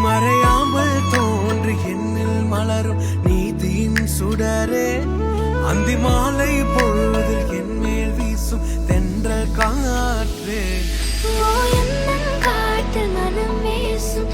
மறையாமல் தோன்றி என்னில் மலரும் நீதியின் சுடரே, அந்தி மாலை பொழுதில் என் மேல் வீசும் தென்றல் காற்றே. காட்டு மனம் பேசும்